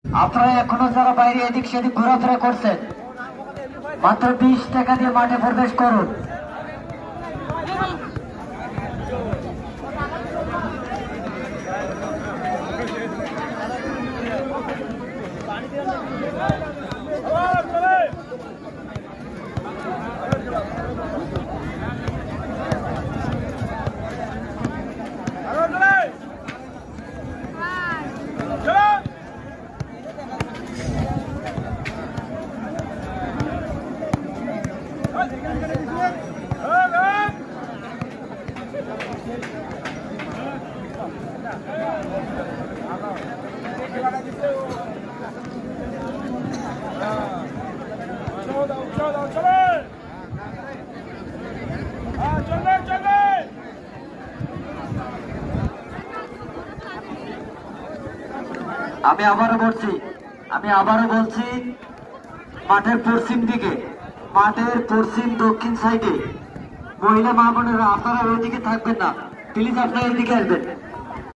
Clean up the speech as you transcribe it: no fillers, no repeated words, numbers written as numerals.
আপনারা এখনো যারা বাইরে এদিক সেদিক ঘোরাফেরা করছেন, মাত্র 20 টাকা দিয়ে মাঠে প্রবেশ করুন। আমি আবারও বলছি মাঠের পশ্চিম দিকে, মাঠের পশ্চিম দক্ষিণ সাইডে মহিলা মা বোনেরা, আপনারা ওইদিকে থাকবেন না, প্লিজ আপনারা এদিকে আসবেন।